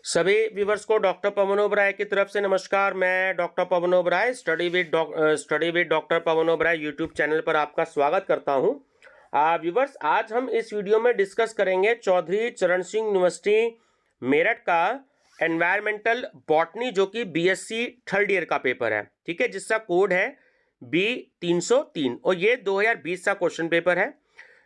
सभी व्यूवर्स को डॉक्टर पवन ओबराय की तरफ से नमस्कार। मैं doctor Pawan Oberoi study with doctor Pawan Oberoi YouTube channel पर आपका स्वागत करता हूं। व्यूवर्स, आज हम इस वीडियो में डिस्कस करेंगे चौधरी चरण सिंह यूनिवर्सिटी मेरठ का एनवायरमेंटल बॉटनी, जो कि बीएससी थर्ड ईयर का पेपर है, ठीक है, जिसका कोड है B303 और ये 2020 का क्वेश्चन पेपर है।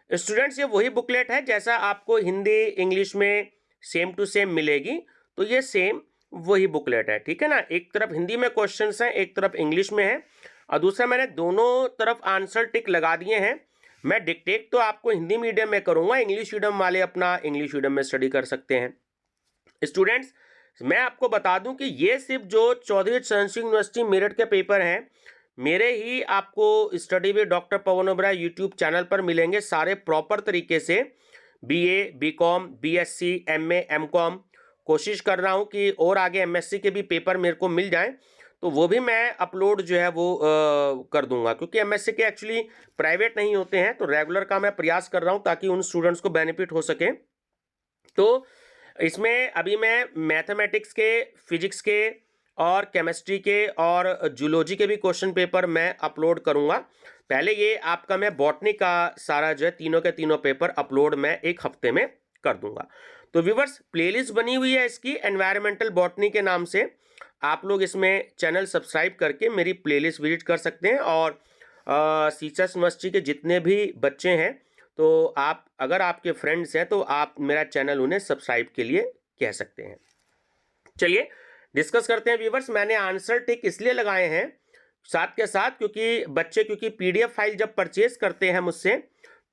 स्टूडेंट्स, ये वही बुकलेट है जैसा आपको हिंदी इंग्लिश में सेम टू सेम मिलेगी, तो ये सेम वही बुकलेट है, ठीक है ना। एक तरफ हिंदी में क्वेश्चंस हैं, एक तरफ इंग्लिश में है, और दूसरा मैंने दोनों तरफ आंसर टिक लगा दिए हैं। मैं डिक्टेट तो आपको हिंदी मीडियम में करूंगा, इंग्लिश मीडियम वाले अपना इंग्लिश मीडियम में स्टडी कर सकते हैं। स्टूडेंट्स, मैं आपको बता दूं कि ये सिर्फ जो चौधरी चरण सिंह यूनिवर्सिटी मेरठ के पेपर हैं, मेरे ही आपको study with doctor Pawan Oberoi YouTube channel पर मिलेंगे सारे प्रॉपर तरीके से। BA, BCom, BSc, MA, MCom, कोशिश कर रहा हूं कि और आगे एमएससी के भी पेपर मेरे को मिल जाएं, तो वो भी मैं अपलोड जो है वो कर दूंगा, क्योंकि एमएससी के एक्चुअली प्राइवेट नहीं होते हैं, तो रेगुलर का मैं प्रयास कर रहा हूं ताकि उन स्टूडेंट्स को बेनिफिट हो सके। तो इसमें अभी मैं मैथमेटिक्स के, फिजिक्स के और केमिस्ट्री के और जूलॉजी के भी क्वेश्चन पेपर मैं अपलोड करूंगा। पहले ये आपका मैं बॉटनी का सारा जो है तीनों के तीनों पेपर अपलोड मैं एक हफ्ते में कर दूंगा। तो व्यूवर्स, प्लेलिस्ट बनी हुई है इसकी एनवायरमेंटल बॉटनी के नाम से, आप लोग इसमें चैनल सब्सक्राइब करके मेरी प्लेलिस्ट विजिट कर सकते हैं। और सीचस यूनिवर्सिटी के जितने भी बच्चे हैं, तो आप, अगर आपके फ्रेंड्स हैं तो आप मेरा चैनल उन्हें सब्सक्राइब के लिए कह सकते हैं। चलिए डिस्कस करते हैं व्यूवर्स। मैंने आंसर टिक इसलिए लगाए हैं साथ के साथ क्योंकि पीडीएफ फाइल जब परचेज करते हैं मुझसे,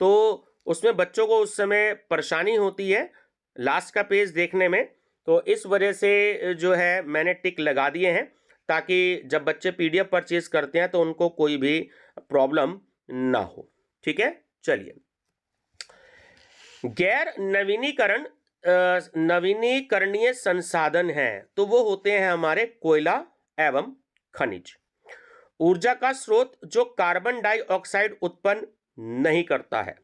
तो उसमें बच्चों को उस समय परेशानी होती है लास्ट का पेज देखने में, तो इस वजह से जो है मैंने टिक लगा दिए हैं, ताकि जब बच्चे पीडीएफ परचेज करते हैं तो उनको कोई भी प्रॉब्लम ना हो, ठीक है। चलिए, गैर नवीनीकरणीय संसाधन हैं, तो वो होते हैं हमारे कोयला एवं खनिज। ऊर्जा का स्रोत जो कार्बन डाइऑक्साइड उत्पन्न नहीं करता है,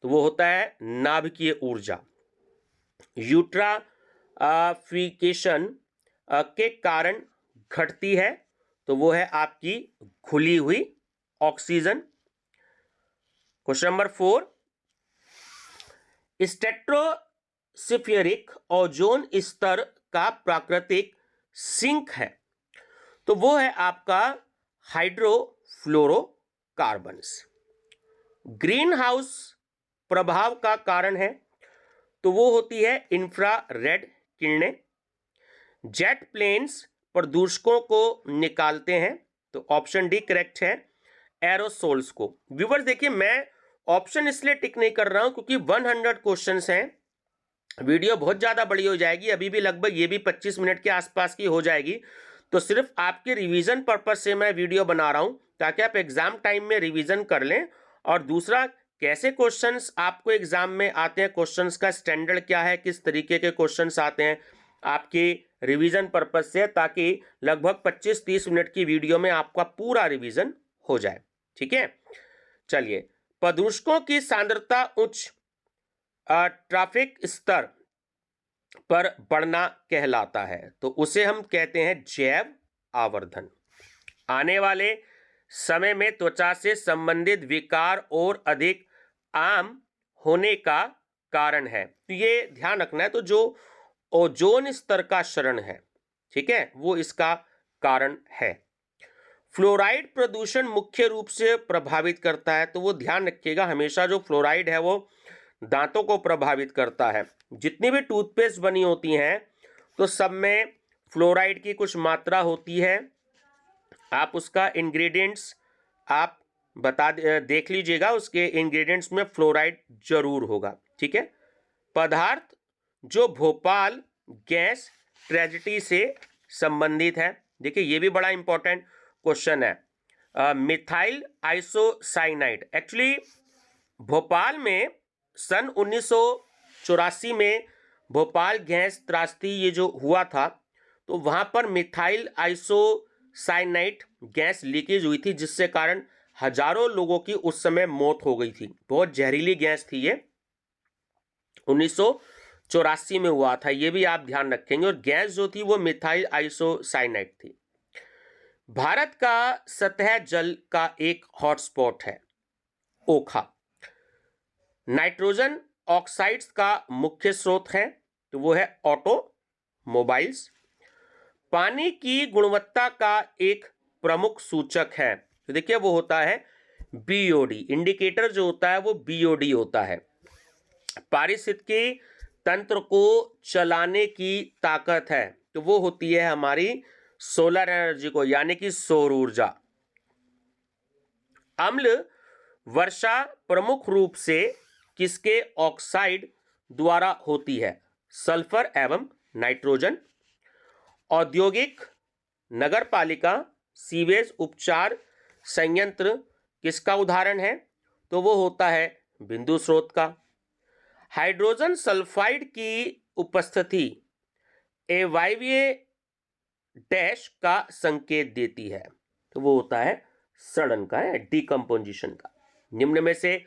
तो वो होता है नाभिकीय ऊर्जा। यूट्राफिकेशन के कारण घटती है, तो वो है आपकी घुली हुई oxygen. Question number 4, stratospheric ozone स्तर का प्राकृतिक सिंक है, तो वो है आपका हाइड्रोफ्लोरोकार्बन्स। ग्रीन हाउस प्रभाव का कारण है, तो वो होती है इंफ्रारेड किरणें। जेट प्लेन्स प्रदूषकों को निकालते हैं, तो ऑप्शन डी करेक्ट है, एरोसोल्स को। व्यूवर्स देखिए, मैं ऑप्शन इसलिए टिक नहीं कर रहा हूं क्योंकि 100 क्वेश्चंस हैं, वीडियो बहुत ज़्यादा बड़ी हो जाएगी, अभी भी लगभग ये भी 25 मिनट के आसपास की हो जाएगी। तो सिर्फ आपके रिवीजन पर्पज से मैं वीडियो बना रहा हूं, ताकि आप एग्जाम टाइम में रिवीजन कर लें। और दूसरा, कैसे क्वेश्चंस आपको एग्जाम में आते हैं, क्वेश्चंस का स्टैंडर्ड क्या है, किस तरीके के क्वेश्चंस आते हैं आपके रिवीजन पर्पज से, ताकि लगभग 25-30 मिनट की वीडियो में आपका पूरा रिवीजन हो जाए, ठीक है। चलिए, प्रदूषकों की सांद्रता उच्च ट्रैफिक स्तर पर बढ़ना कहलाता है, तो उसे हम कहते हैं जैव आवर्धन। आने वाले समय में त्वचा से संबंधित विकार और अधिक आम होने का कारण है, तो ये ध्यान रखना है। तो जो ओजोन स्तर का क्षरण है, ठीक है, वो इसका कारण है। फ्लोराइड प्रदूषण मुख्य रूप से प्रभावित करता है, तो वो ध्यान रखिएगा हमेशा, जो फ्लोराइड है वो दांतों को प्रभावित करता है। जितनी भी टूथपेस्ट बनी होती हैं, तो सब में फ्लोराइड की कुछ मात्रा होती है। आप उसका इंग्रेडिएंट्स आप देख लीजिएगा, उसके इंग्रेडिएंट्स में फ्लोराइड जरूर होगा, ठीक है। पदार्थ जो भोपाल गैस ट्रेजेडी से संबंधित है, देखिए ये भी बड़ा इंपॉर्टेंट क्वेश्चन है। मिथाइल आइसोसाइनाइड, एक्चुअली भोपाल में सन 1984 में भोपाल गैस त्रासदी ये जो हुआ था, तो वहाँ पर मिथाइल आइसोसाइनाइड गैस लीकेज हुई थी, जिससे कारण हजारों लोगों की उस समय मौत हो गई थी। बहुत जहरीली गैस थी ये। 1984 1984 में हुआ था, ये भी आप ध्यान रखेंगे। और गैस जो थी वो मिथाइल आइसोसाइनाइड थी। भारत का सतह जल का एक हॉटस्पॉट है ओखा। नाइट्रोजन ऑक्साइड्स का मुख्य स्रोत है तो वो है ऑटोमोबाइल्स। पानी की गुणवत्ता का एक प्रमुख सूचक है तो देखिए वो होता है बीओडी। इंडिकेटर जो होता है वो बीओडी होता है। पारिस्थितिकी तंत्र को चलाने की ताकत है तो वो होती है हमारी सोलर एनर्जी को, यानी कि सौर ऊर्जा। अम्ल वर्षा प्रमुख रूप से किसके ऑक्साइड द्वारा होती है? सल्फर एवं नाइट्रोजन। औद्योगिक नगरपालिका सीवेज उपचार संयंत्र किसका उदाहरण है? तो वो होता है बिंदु स्रोत का। हाइड्रोजन सल्फाइड की उपस्थिति अवायवीय डैश का संकेत देती है तो वो होता है सड़न का, है डिकम्पोजिशन का। निम्न में से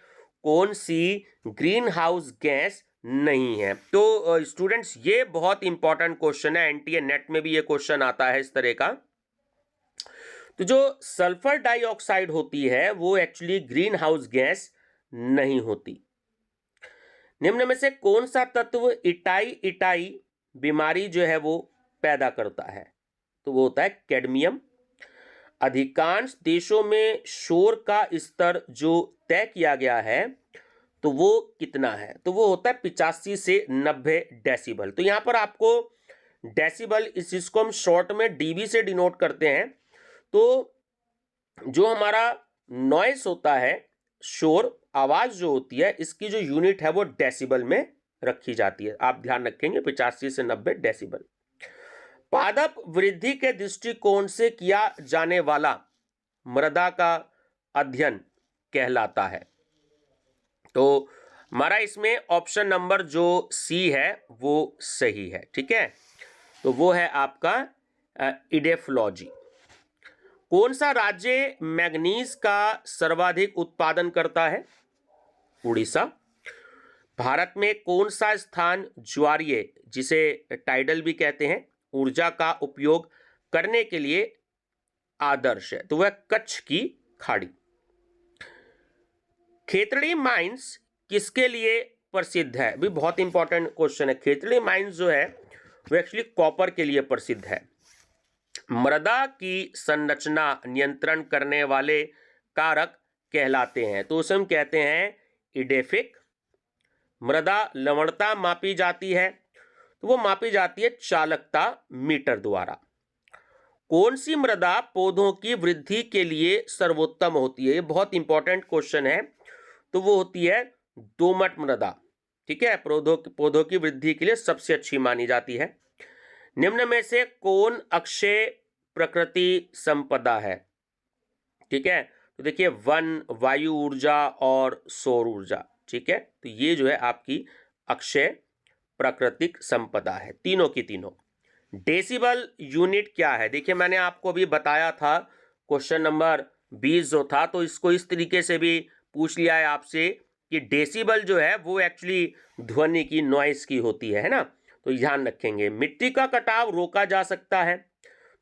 कौन सी ग्रीन हाउस गैस नहीं है? तो स्टूडेंट्स ये बहुत इंपॉर्टेंट क्वेश्चन है, एनटीए नेट में भी ये क्वेश्चन आता है इस तरह का। तो जो सल्फर डाइऑक्साइड होती है वो एक्चुअली ग्रीन हाउस गैस नहीं होती। निम्न में से कौन सा तत्व इटाई बीमारी जो है वो पैदा करता है? तो वो होता है कैडमियम। अधिकांश देशों में शोर का स्तर जो तय किया गया है तो वो कितना है? तो वो होता है 85 से 90 डेसिबल। तो यहां पर आपको डेसिबल, इसको हम शॉर्ट में डीबी से डिनोट करते हैं। तो जो हमारा नॉइस होता है, शोर, आवाज जो होती है, इसकी जो यूनिट है वो डेसिबल में रखी जाती है। आप ध्यान रखेंगे 85 से 90 डेसिबल। पादप वृद्धि के दृष्टिकोण से किया जाने वाला मृदा का अध्ययन कहलाता है। तो हमारा इसमें ऑप्शन नंबर जो सी है वो सही है, ठीक है। तो वो है आपका इडेफोलॉजी। कौन सा राज्य मैग्नीज का सर्वाधिक उत्पादन करता है? उड़ीसा। भारत में कौन सा स्थान ज्वारीय, जिसे टाइडल भी कहते हैं, ऊर्जा का उपयोग करने के लिए आदर्श है? तो वह कच्छ की खाड़ी। खेतड़ी माइंस किसके लिए प्रसिद्ध है? भी बहुत इंपॉर्टेंट क्वेश्चन है। खेतड़ी माइंस जो है वो एक्चुअली कॉपर के लिए प्रसिद्ध है। मृदा की संरचना नियंत्रण करने वाले कारक कहलाते हैं तो उसे हम कहते हैं इडेफिक। मृदा लवणता मापी जाती है तो वो मापी जाती है चालकता मीटर द्वारा। कौन सी मृदा पौधों की वृद्धि के लिए सर्वोत्तम होती है? ये बहुत इंपॉर्टेंट क्वेश्चन है। तो वो होती है दोमट मृदा, ठीक है। पौधों की वृद्धि के लिए सबसे अच्छी मानी जाती है। निम्न में से कौन अक्षय प्रकृति संपदा है? ठीक है, तो देखिए वन, वायु ऊर्जा और सौर ऊर्जा, ठीक है। तो ये जो है आपकी अक्षय प्राकृतिक संपदा है, तीनों की तीनों। डेसिबल यूनिट क्या है? देखिए मैंने आपको भी बताया था क्वेश्चन नंबर 20 जो था, तो इसको इस तरीके से भी पूछ लिया है आपसे कि डेसिबल जो है वो एक्चुअली ध्वनि की, नॉइस की होती है ना। तो ध्यान रखेंगे। मिट्टी का कटाव रोका जा सकता है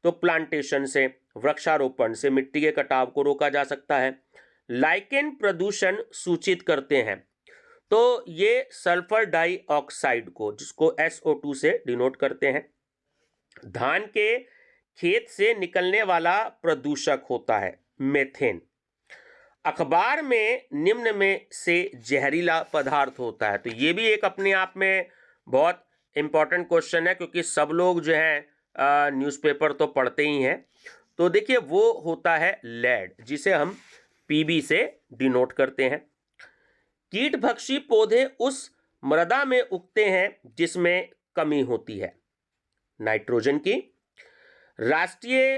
तो प्लांटेशन से, वृक्षारोपण से मिट्टी के कटाव को रोका जा सकता है। लाइकेन प्रदूषण सूचित करते हैं तो ये सल्फर डाइऑक्साइड को, जिसको SO2 से डिनोट करते हैं। धान के खेत से निकलने वाला प्रदूषक होता है मेथेन। अखबार में निम्न में से जहरीला पदार्थ होता है। तो ये भी एक अपने आप में बहुत इंपॉर्टेंट क्वेश्चन है, क्योंकि सब लोग जो है न्यूज़पेपर तो पढ़ते ही हैं। तो देखिए वो होता है लेड, जिसे हम PB से डिनोट करते हैं। कीटभक्षी पौधे उस मृदा में उगते हैं जिसमें कमी होती है नाइट्रोजन की। राष्ट्रीय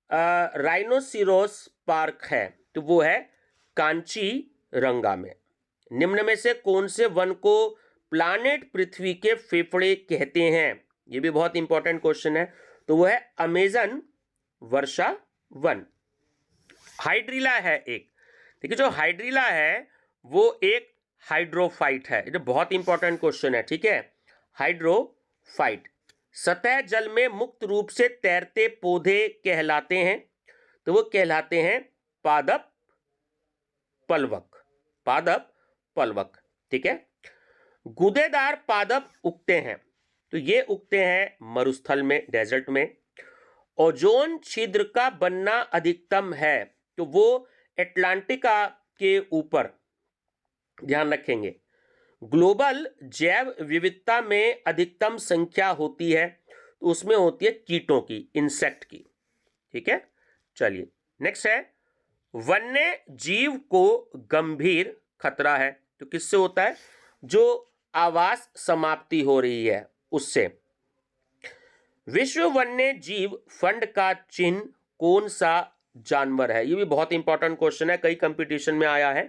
राइनोसिरोस पार्क है तो वो है कांचीरंगा में। निम्न में से कौन से वन को प्लानेट पृथ्वी के फेफड़े कहते हैं? ये भी बहुत इंपॉर्टेंट क्वेश्चन है। तो वो है अमेजन वर्षा वन। हाइड्रिला है एक, देखिए जो हाइड्रिला है वो एक हाइड्रोफाइट है। ये बहुत इंपॉर्टेंट क्वेश्चन है, ठीक है। हाइड्रोफाइट। सतह जल में मुक्त रूप से तैरते पौधे कहलाते हैं, तो वो कहलाते हैं पादप पलवक। पादप पलवक, ठीक है। गूदेदार पादप उगते हैं, तो ये उगते हैं मरुस्थल में, डेजर्ट में। ओजोन छिद्र का बनना अधिकतम है, तो वो अटलांटिका के ऊपर, ध्यान रखेंगे। ग्लोबल जैव विविधता में अधिकतम संख्या होती है, तो उसमें होती है कीटों की, इंसेक्ट की, ठीक है। चलिए नेक्स्ट है, वन्य जीव को गंभीर खतरा है, तो किससे होता है? जो आवास समाप्ति हो रही है उससे। विश्व वन्य जीव फंड का चिन्ह कौन सा जानवर है? ये भी बहुत इंपॉर्टेंट क्वेश्चन है, कई कंपटीशन में आया है।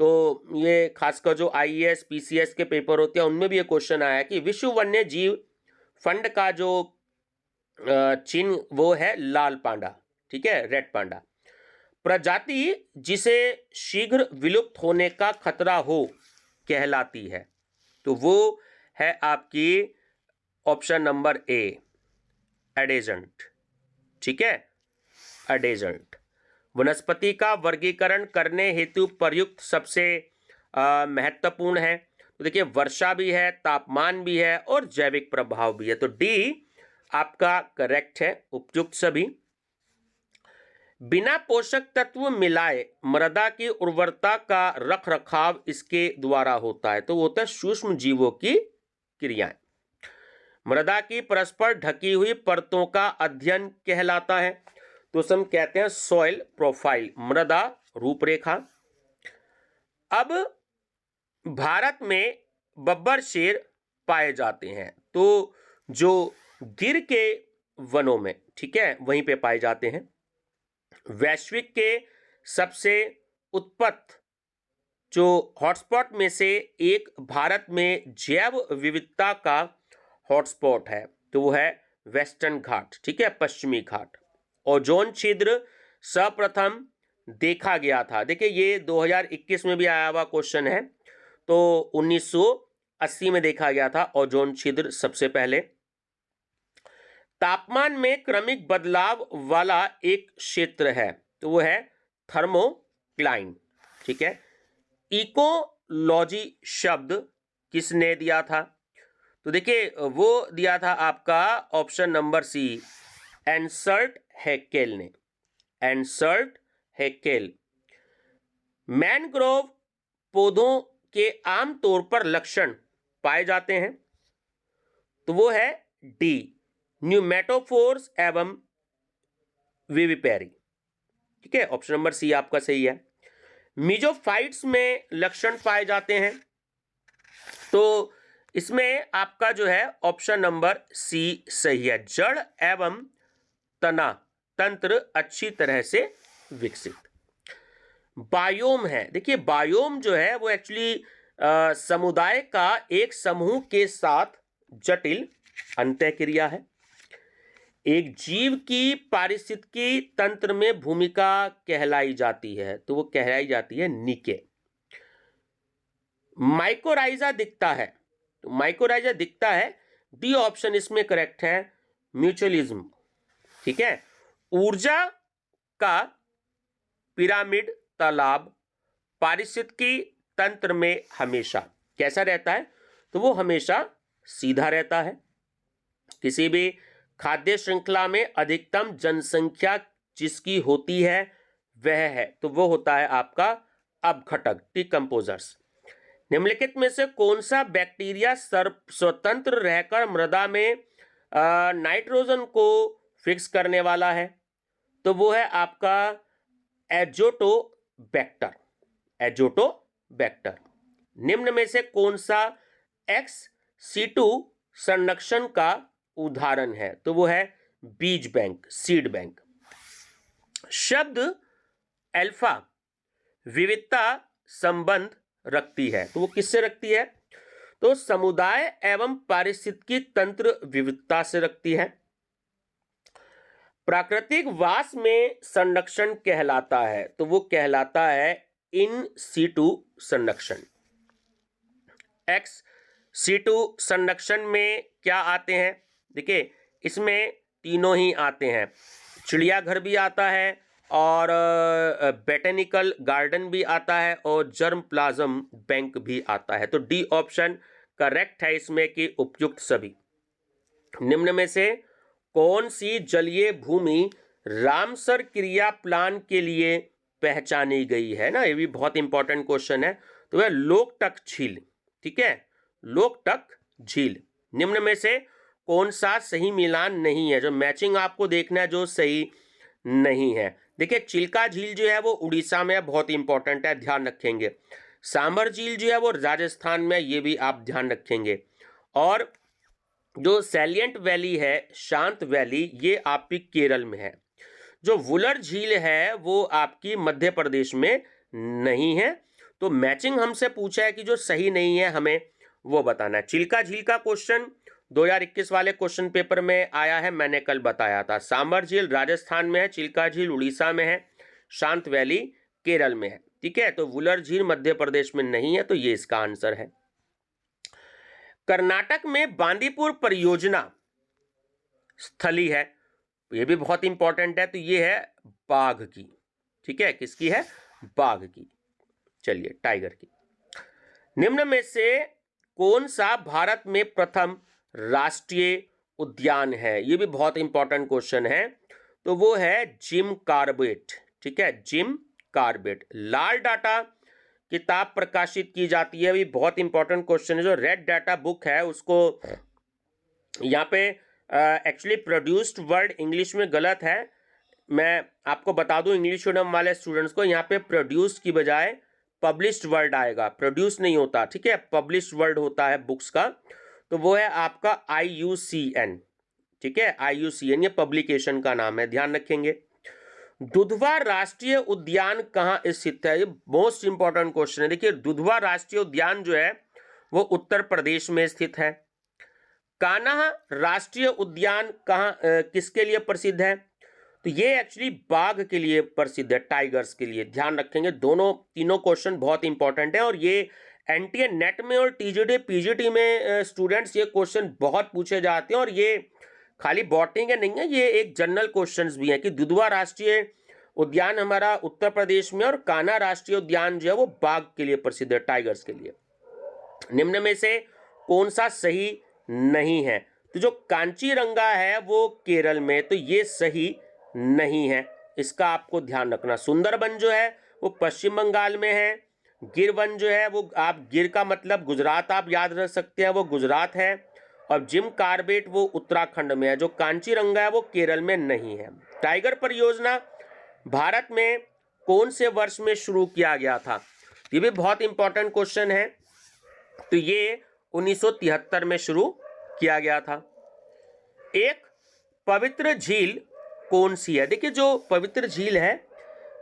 तो ये खासकर जो आईएएस पीसीएस के पेपर होते हैं उनमें भी ये क्वेश्चन आया है कि विश्व वन्य जीव फंड का जो चिन्ह वो है लाल पांडा, ठीक है, रेड पांडा। प्रजाति जिसे शीघ्र विलुप्त होने का खतरा हो कहलाती है, तो वो है आपकी ऑप्शन नंबर ए, एडेजेंट, ठीक है, एडेजेंट। वनस्पति का वर्गीकरण करने हेतु प्रयुक्त सबसे महत्वपूर्ण है, तो देखिए वर्षा भी है, तापमान भी है और जैविक प्रभाव भी है, तो डी आपका करेक्ट है, उपयुक्त सभी। बिना पोषक तत्व मिलाए मृदा की उर्वरता का रख रखाव इसके द्वारा होता है, तो वो होता है सूक्ष्म जीवों की क्रियाएं। मृदा की परस्पर ढकी हुई परतों का अध्ययन कहलाता है, तो हम कहते हैं सॉइल प्रोफाइल, मृदा रूपरेखा। अब भारत में बब्बर शेर पाए जाते हैं, तो जो गिर के वनों में, ठीक है, वहीं पे पाए जाते हैं। वैश्विक के सबसे उत्पन्न जो हॉटस्पॉट में से एक भारत में जैव विविधता का हॉटस्पॉट है, तो वो है वेस्टर्न घाट, ठीक है, पश्चिमी घाट। ओजोन छिद्र सर्वप्रथम देखा गया था, देखिए ये 2021 में भी आया हुआ क्वेश्चन है, तो 1980 में देखा गया था ओजोन छिद्र सबसे पहले। तापमान में क्रमिक बदलाव वाला एक क्षेत्र है, तो वो है थर्मोक्लाइन, ठीक है। इकोलॉजी शब्द किसने दिया था? तो देखिए वो दिया था आपका ऑप्शन नंबर सी, एंसर्ट हैकेल ने, एंसर्ट हैकेल। मैनग्रोव पौधों के आमतौर पर लक्षण पाए जाते हैं, तो वो है डी, न्यूमेटोफोर्स एवं विविपेरी, ठीक है, ऑप्शन नंबर सी आपका सही है। मीजोफाइट्स में लक्षण पाए जाते हैं, तो इसमें आपका जो है ऑप्शन नंबर सी सही है, जड़ एवं तना तंत्र अच्छी तरह से विकसित। बायोम है, देखिए बायोम जो है वो एक्चुअली समुदाय का एक समूह के साथ जटिल अंतःक्रिया है। एक जीव की पारिस्थितिकी तंत्र में भूमिका कहलाई जाती है, तो वो कहलाई जाती है निके। माइकोराइजा दिखता है, तो माइकोराइजा दिखता है, डी ऑप्शन इसमें करेक्ट है, म्यूचुअलिज्म, ठीक है। ऊर्जा का पिरामिड तालाब पारिस्थितिकी तंत्र में हमेशा कैसा रहता है? तो वो हमेशा सीधा रहता है। किसी भी खाद्य श्रृंखला में अधिकतम जनसंख्या जिसकी होती है वह है, तो वो होता है आपका अपघटक, डिकम्पोजर्स। निम्नलिखित में से कौन सा बैक्टीरिया स्वतंत्र रहकर मृदा में नाइट्रोजन को फिक्स करने वाला है? तो वो है आपका एजोटोबैक्टर, एजोटोबैक्टर। निम्न में से कौन सा ex-situ संरक्षण का उदाहरण है? तो वो है बीज बैंक, सीड बैंक। शब्द अल्फा विविधता संबंध रखती है, तो वो किससे रखती है? तो समुदाय एवं पारिस्थितिकी तंत्र विविधता से रखती है। प्राकृतिक वास में संरक्षण कहलाता है, तो वो कहलाता है इन सीटू संरक्षण। एक्स C2 संरक्षण में क्या आते हैं? देखिए इसमें तीनों ही आते हैं, चिड़ियाघर भी आता है और बोटेनिकल गार्डन भी आता है और जर्म प्लाज्म बैंक भी आता है। तो डी ऑप्शन करेक्ट है इसमें कि उपयुक्त सभी। निम्न में से कौन सी जलीय भूमि रामसर क्रिया प्लान के लिए पहचानी गई है ना, ये भी बहुत इंपॉर्टेंट क्वेश्चन है। तो वह लोकटक झील, ठीक है, लोकटक झील। निम्न में से कौन सा सही मिलान नहीं है, जो मैचिंग आपको देखना है जो सही नहीं है। देखिए चिल्का झील जो है वो उड़ीसा में है, बहुत इंपॉर्टेंट है, ध्यान रखेंगे। सांबर झील जो है वो राजस्थान में, ये भी आप ध्यान रखेंगे। और जो सैलिएंट वैली है, शांत वैली, ये आपकी केरल में है। जो वुलर झील है वो आपकी मध्य प्रदेश में नहीं है। तो मैचिंग हमसे पूछा है कि जो सही नहीं है हमें वो बताना है। चिल्का झील का क्वेश्चन 2021 वाले क्वेश्चन पेपर में आया है, मैंने कल बताया था। सांबर झील राजस्थान में है, चिल्का झील उड़ीसा में है, शांत वैली केरल में है, ठीक है। तो वुलर झील मध्य प्रदेश में नहीं है, तो ये इसका आंसर है। कर्नाटक में बांदीपुर परियोजना स्थली है, ये भी बहुत इंपॉर्टेंट है। तो ये है बाघ की, ठीक है, किसकी है? बाघ की। चलिए टाइगर की। निम्न में से कौन सा भारत में प्रथम राष्ट्रीय उद्यान है? ये भी बहुत इंपॉर्टेंट क्वेश्चन है। तो वो है जिम कॉर्बेट, ठीक है, जिम कॉर्बेट। लाल डाटा किताब प्रकाशित की जाती है, भी बहुत इंपॉर्टेंट क्वेश्चन है। जो रेड डाटा बुक है उसको यहाँ पे एक्चुअली प्रोड्यूस्ड वर्ड इंग्लिश में गलत है, मैं आपको बता दूं इंग्लिश मीडियम वाले स्टूडेंट्स को, यहाँ पे प्रोड्यूस्ड की बजाय पब्लिश्ड वर्ड आएगा, प्रोड्यूस नहीं होता, ठीक है, पब्लिश्ड वर्ड होता है बुक्स का। तो वो है आपका IUCN, ठीक है, IUCN, ये पब्लिकेशन का नाम है, ध्यान रखेंगे। दुधवा राष्ट्रीय उद्यान कहाँ स्थित है? ये मोस्ट इंपॉर्टेंट क्वेश्चन है। देखिए दुधवा राष्ट्रीय उद्यान जो है वो उत्तर प्रदेश में स्थित है। कान्हा राष्ट्रीय उद्यान कहाँ किसके लिए प्रसिद्ध है? तो ये एक्चुअली बाघ के लिए प्रसिद्ध है, टाइगर्स के लिए, ध्यान रखेंगे। दोनों तीनों क्वेश्चन बहुत इंपॉर्टेंट है और ये एनटीए नेट में और टीजीटी पीजीटी में स्टूडेंट्स ये क्वेश्चन बहुत पूछे जाते हैं। और ये खाली बॉटनी के नहीं है, ये एक जनरल क्वेश्चंस भी है कि दुधवा राष्ट्रीय उद्यान हमारा उत्तर प्रदेश में और कान्हा राष्ट्रीय उद्यान जो है वो बाघ के लिए प्रसिद्ध है, टाइगर्स के लिए। निम्न में से कौन सा सही नहीं है? तो जो कांचीरंगा है वो केरल में, तो ये सही नहीं है, इसका आपको ध्यान रखना। सुंदरबन जो है वो पश्चिम बंगाल में है। गिर वन जो है वो, आप गिर का मतलब गुजरात आप याद रख सकते हैं, वो गुजरात है। और जिम कॉर्बेट वो उत्तराखंड में है। जो कांचीरंगा है वो केरल में नहीं है। टाइगर परियोजना भारत में कौन से वर्ष में शुरू किया गया था? ये भी बहुत इंपॉर्टेंट क्वेश्चन है। तो ये 1973 में शुरू किया गया था। एक पवित्र झील कौन सी है? देखिए जो पवित्र झील है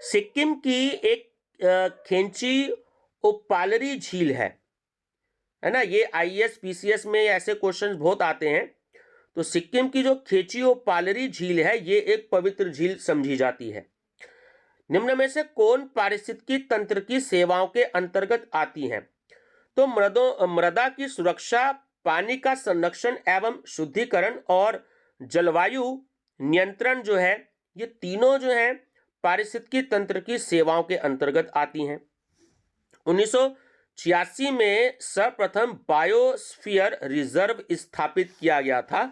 सिक्किम की एक खेंची उपालरी झील है ना। ये IAS PCS में ऐसे क्वेश्चंस बहुत आते हैं। तो सिक्किम की जो खेंची उपालरी झील है ये एक पवित्र झील समझी जाती है। निम्न में से कौन पारिस्थितिकी तंत्र की सेवाओं के अंतर्गत आती हैं? तो मृदा की सुरक्षा, पानी का संरक्षण एवं शुद्धिकरण और जलवायु नियंत्रण जो है, ये तीनों जो है पारिस्थितिकी तंत्र की सेवाओं के अंतर्गत आती हैं। 1986 में सर्वप्रथम बायोस्फीयर रिजर्व स्थापित किया गया था।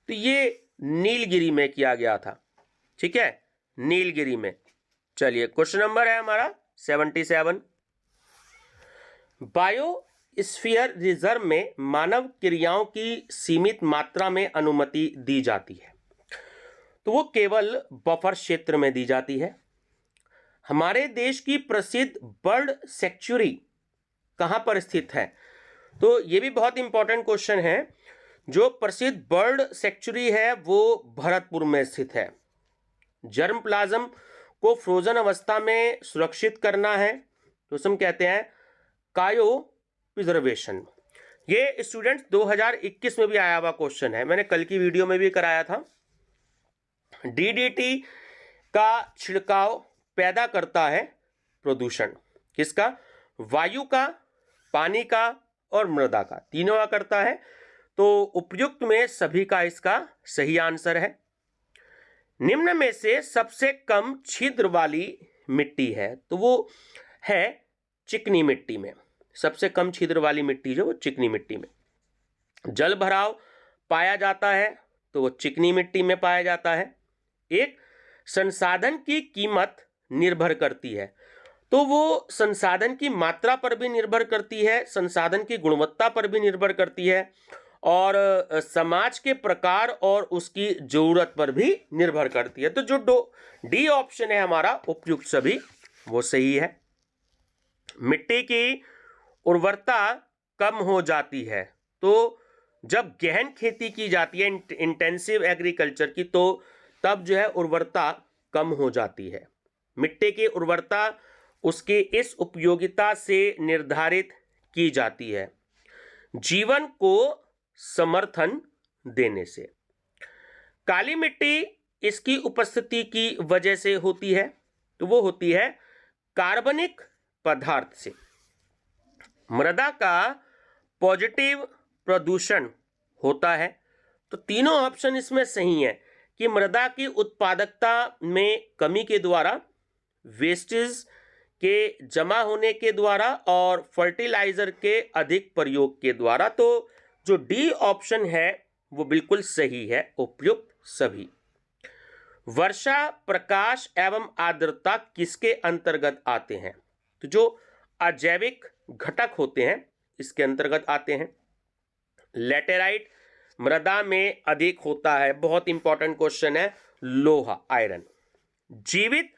तो ये नीलगिरी में किया गया था, ठीक है, नीलगिरी में। चलिए क्वेश्चन नंबर है हमारा 77। बायोस्फीयर रिजर्व में मानव क्रियाओं की सीमित मात्रा में अनुमति दी जाती है, तो वो केवल बफर क्षेत्र में दी जाती है। हमारे देश की प्रसिद्ध बर्ड सेंचुरी कहां पर स्थित है? तो ये भी बहुत इंपॉर्टेंट क्वेश्चन है। जो प्रसिद्ध बर्ड सेंचुरी है वो भरतपुर में स्थित है। जर्म प्लाज्म को फ्रोजन अवस्था में सुरक्षित करना है तो हम कहते हैं कायो प्रिजर्वेशन। ये स्टूडेंट्स 2021 में भी आया हुआ क्वेश्चन है, मैंने कल की वीडियो में भी कराया था। DDT का छिड़काव पैदा करता है प्रदूषण, किसका? वायु का, पानी का, और मृदा का, तीनों का करता है। तो उपयुक्त में सभी का इसका सही आंसर है। निम्न में से सबसे कम छिद्र वाली मिट्टी है, तो वो है चिकनी मिट्टी में। सबसे कम छिद्र वाली मिट्टी जो वो चिकनी मिट्टी में। जल भराव पाया जाता है तो वो चिकनी मिट्टी में पाया जाता है। एक संसाधन की कीमत निर्भर करती है, तो वो संसाधन की मात्रा पर भी निर्भर करती है, संसाधन की गुणवत्ता पर भी निर्भर करती है, और समाज के प्रकार और उसकी जरूरत पर भी निर्भर करती है। तो जो डी ऑप्शन है हमारा उपयुक्त सभी, वो सही है। मिट्टी की उर्वरता कम हो जाती है, तो जब गहन खेती की जाती है, इंटेंसिव एग्रीकल्चर की, तो तब जो है उर्वरता कम हो जाती है। मिट्टी की उर्वरता उसकी इस उपयोगिता से निर्धारित की जाती है, जीवन को समर्थन देने से। काली मिट्टी इसकी उपस्थिति की वजह से होती है, तो वो होती है कार्बनिक पदार्थ से। मृदा का पॉजिटिव प्रदूषण होता है, तो तीनों ऑप्शन इसमें सही है कि मृदा की उत्पादकता में कमी के द्वारा, वेस्टेज के जमा होने के द्वारा और फर्टिलाइजर के अधिक प्रयोग के द्वारा। तो जो डी ऑप्शन है वो बिल्कुल सही है, उपयुक्त सभी। वर्षा, प्रकाश एवं आर्द्रता किसके अंतर्गत आते हैं? तो जो अजैविक घटक होते हैं इसके अंतर्गत आते हैं। लैटेराइट मृदा में अधिक होता है, बहुत इंपॉर्टेंट क्वेश्चन है, लोहा, आयरन। जीवित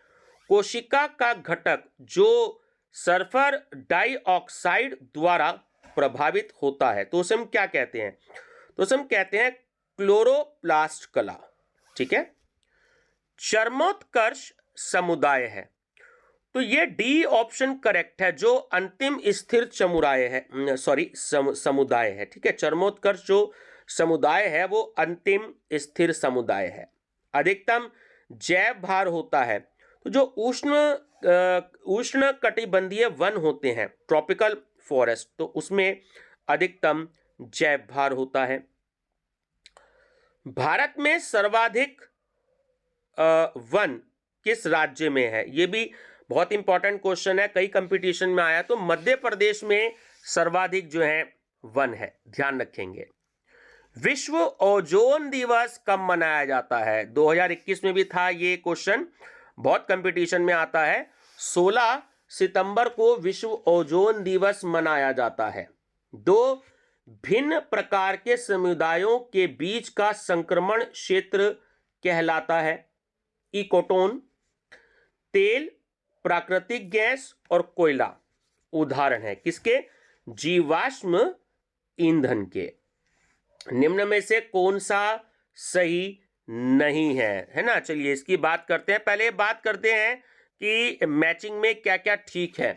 कोशिका का घटक जो सल्फर डाइऑक्साइड द्वारा प्रभावित होता है, तो उसे हम क्या कहते हैं? तो उसे हम कहते हैं क्लोरोप्लास्ट कला। ठीक है। चरमोत्कर्ष समुदाय है, तो ये डी ऑप्शन करेक्ट है, जो अंतिम स्थिर समुदाय है, समुदाय है। ठीक है, चरमोत्कर्ष जो समुदाय है वो अंतिम स्थिर समुदाय है। अधिकतम जैव भार होता है, तो जो उष्ण कटिबंधीय वन होते हैं, ट्रॉपिकल फॉरेस्ट, तो उसमें अधिकतम जैव भार होता है। भारत में सर्वाधिक वन किस राज्य में है? ये भी बहुत इंपॉर्टेंट क्वेश्चन है, कई कंपटीशन में आया। तो मध्य प्रदेश में सर्वाधिक जो है वन है, ध्यान रखेंगे। विश्व ओजोन दिवस कब मनाया जाता है? 2021 में भी था ये क्वेश्चन, बहुत कंपटीशन में आता है। 16 सितंबर को विश्व ओजोन दिवस मनाया जाता है। दो भिन्न प्रकार के समुदायों के बीच का संक्रमण क्षेत्र कहलाता है इकोटोन। तेल, प्राकृतिक गैस और कोयला उदाहरण है किसके? जीवाश्म ईंधन के। निम्न में से कौन सा सही नहीं है ना? चलिए इसकी बात करते हैं। पहले बात करते हैं कि मैचिंग में क्या क्या ठीक है।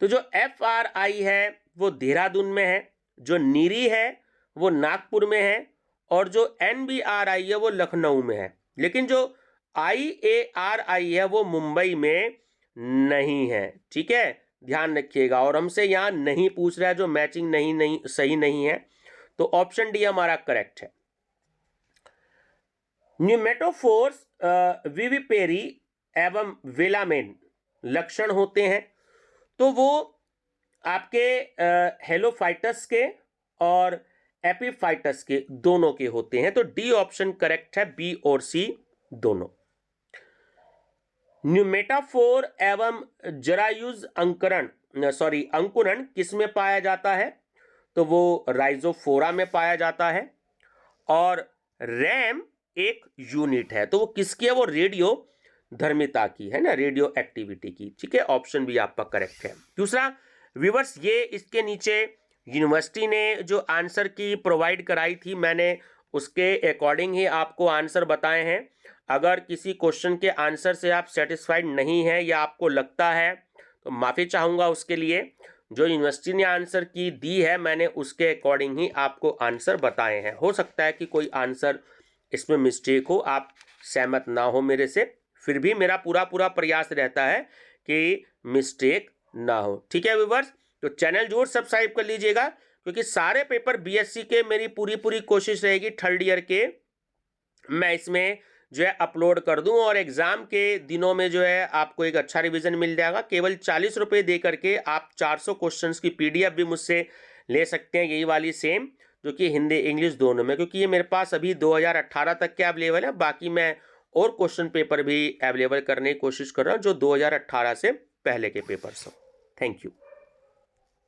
तो जो FRI है वो देहरादून में है, जो नीरी है वो नागपुर में है, और जो NBRI है वो लखनऊ में है। लेकिन जो IARI है वो मुंबई में नहीं है। ठीक है, ध्यान रखिएगा। और हमसे यहाँ नहीं पूछ रहा है, जो मैचिंग नहीं सही नहीं है, तो ऑप्शन डी हमारा करेक्ट है। न्यूमेटोफोर्स विविपेरी एवं वेलामेन लक्षण होते हैं, तो वो आपके हेलोफाइटस के और एपीफाइटस के दोनों के होते हैं। तो डी ऑप्शन करेक्ट है, बी और सी दोनों। न्यूमेटाफोर एवं जरायुज अंकुरण किस में पाया जाता है? तो वो राइजोफोरा में पाया जाता है। और रैम एक यूनिट है, तो वो किसकी है? वो रेडियो धर्मिता की है ना, रेडियो एक्टिविटी की। ठीक है, ऑप्शन भी आपका करेक्ट है। दूसरा व्यूअर्स, ये इसके नीचे यूनिवर्सिटी ने जो आंसर की प्रोवाइड कराई थी, मैंने उसके अकॉर्डिंग ही आपको आंसर बताए हैं। अगर किसी क्वेश्चन के आंसर से आप सेटिस्फाइड नहीं है या आपको लगता है तो माफ़ी चाहूँगा उसके लिए। जो यूनिवर्सिटी ने आंसर की दी है मैंने उसके अकॉर्डिंग ही आपको आंसर बताए हैं। हो सकता है कि कोई आंसर इसमें मिस्टेक हो, आप सहमत ना हो मेरे से, फिर भी मेरा पूरा प्रयास रहता है कि मिस्टेक ना हो। ठीक है व्यूअर्स, तो चैनल जरूर सब्सक्राइब कर लीजिएगा, क्योंकि सारे पेपर बीएससी के मेरी पूरी कोशिश रहेगी थर्ड ईयर के मैं इसमें जो है अपलोड कर दूं, और एग्जाम के दिनों में जो है आपको एक अच्छा रिवीजन मिल जाएगा। केवल 40 रुपये दे करके आप 400 क्वेश्चंस की पीडीएफ भी मुझसे ले सकते हैं, यही वाली सेम, जो कि हिंदी इंग्लिश दोनों में, क्योंकि ये मेरे पास अभी 2018 तक के अवेलेबल है। बाकी मैं और क्वेश्चन पेपर भी अवेलेबल करने की कोशिश कर रहा हूँ जो 2018 से पहले के पेपर्स हो। Thank you.